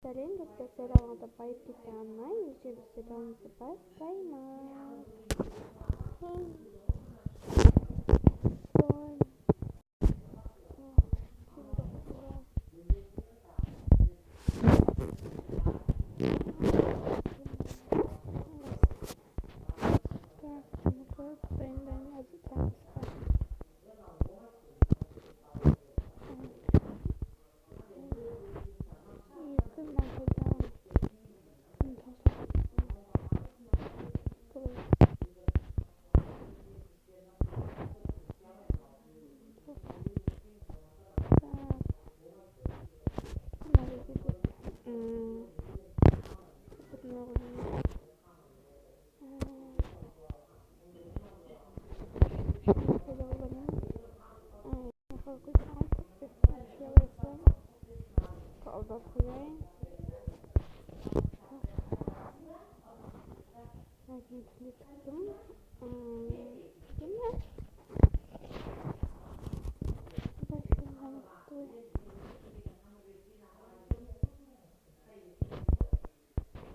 Сәлем достар, сериалға байып кете алмаймын. Şimdi сериалымызды бастаймыз.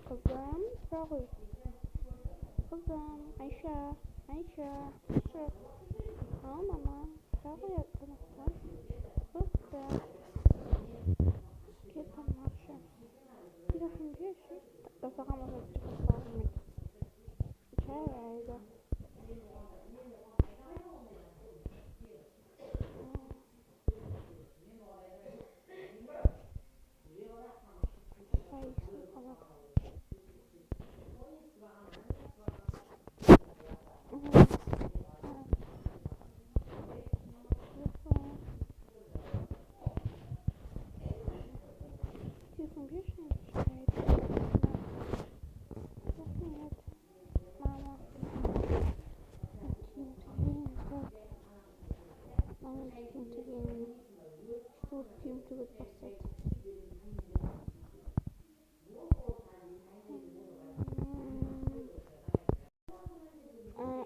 Kızım, sorry. Kızım, Ayşe. Mama, sorry arkadaşlar. Kızım. Kita masuk. Kita sendiri sih. Tak kamu harus cepat banget. Cewek aja.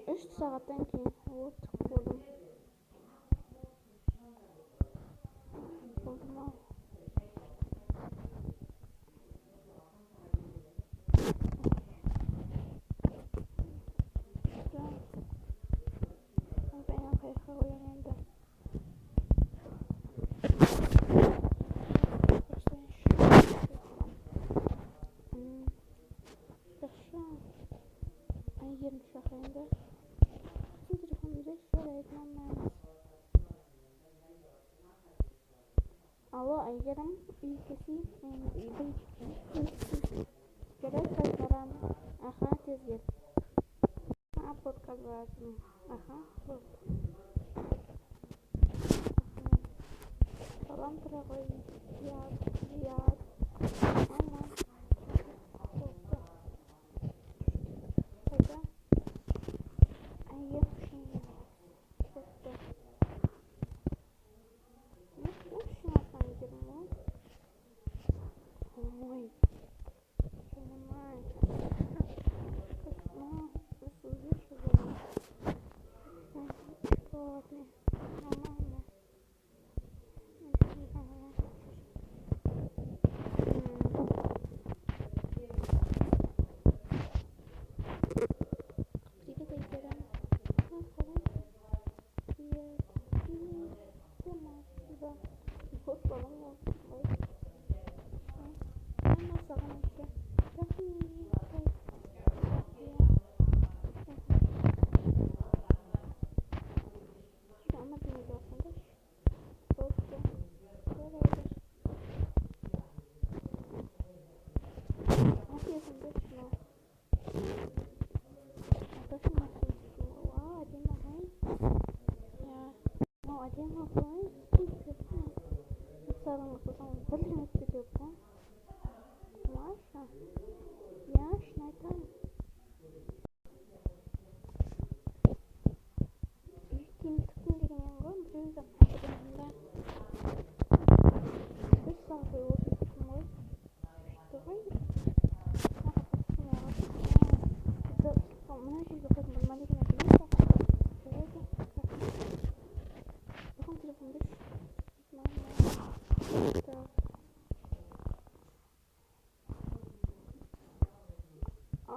Üç saatten keyin buldum. Alo Ayger'im, ülkesi gerek sayfaram. Aha tez gel. Podcast lazım. Aha. Salam tırağıy. Yad. Ama. Hadi. Ayger şey. Çok. Ой, понимаешь? Ты слышишь, что ладно, нормально.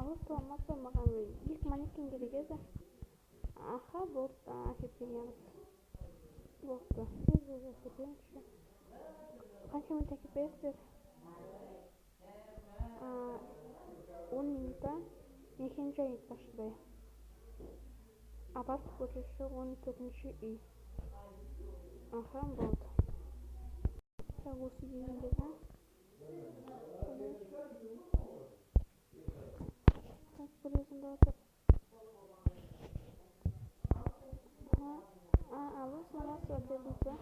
Agosto olmazsa bakalım. İlk manikin geri geze. Aha botta hepimiz. Botta. Siz de hepimiz. Kaçımın teki bestir. 10 minutta 2. ayet başlıyor. Abbas koşuşu 14. iyi. Aha botta. Ağustos 21'de. Bak burasında otur. Ağustos nasıl atıyorsa?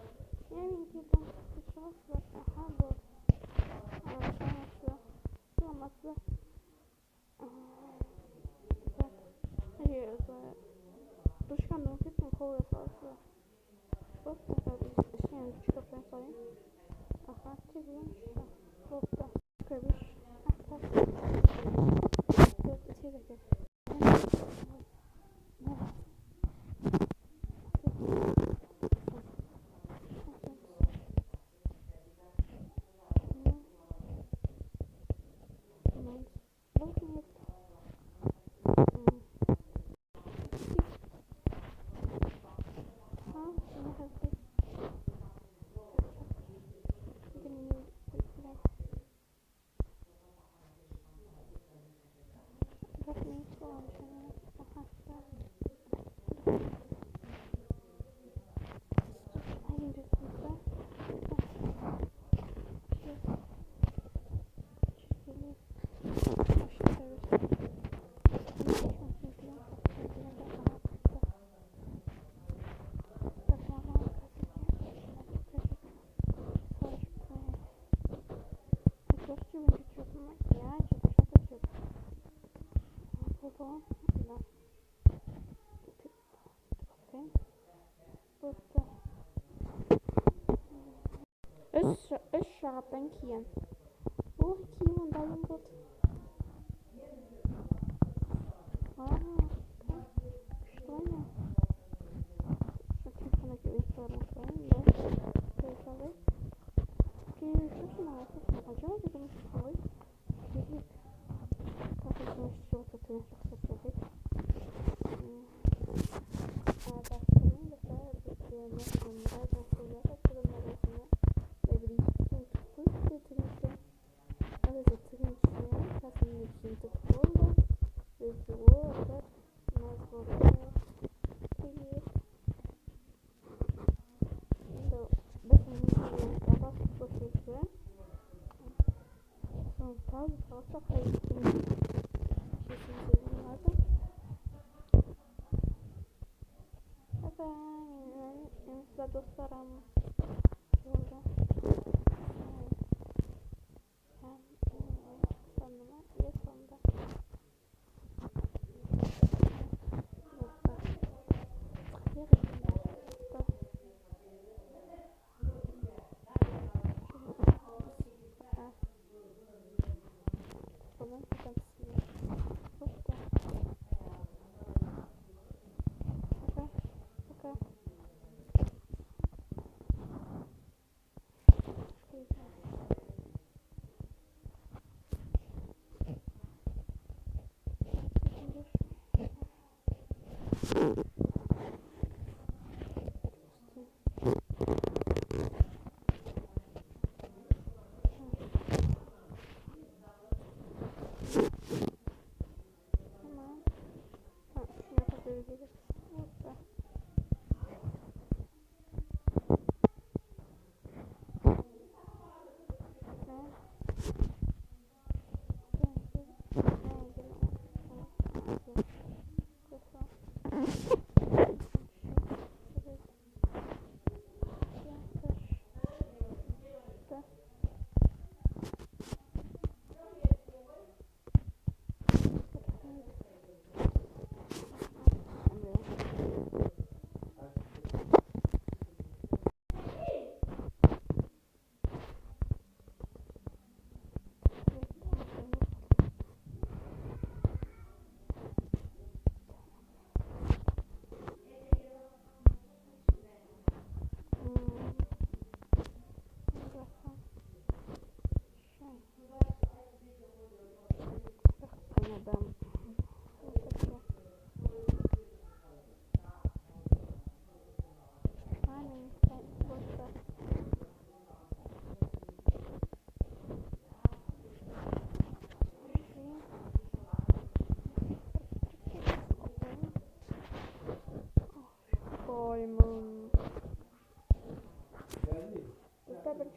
Yani giden bir şey var. Aha botta. Olmazsa Duşkan da kesin kovuyor fazla. Bak da yani küçük kapıya sayayım. Aha çizilmiş şu. Bak da kırmış. Hatta 4 içeri gel. Schrappen kien. Oh, kien und dann gut. Steine. Ich kann nicht gewicht werden. Okay, schon mal. Acaba dedim koy. Dedik. Takılmış çok kötü. Çok kötü. Adaptörün de sadece onlara da koyuyorlar. Kurumlar arasında. Ve bir tutup getirince. Alles getirince. Kasım'ın için tutup oldu. Ve bu orada. Nasıl oldu? Peki. Şimdi bakın daha başlıyor. Son fazla kayıtlı. Ben dostlarım burada sonuna ve sonunda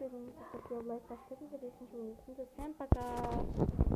бөлімімізді көріп лайк басып кетіңіздер. 5-ші бөлімді. Всем пока.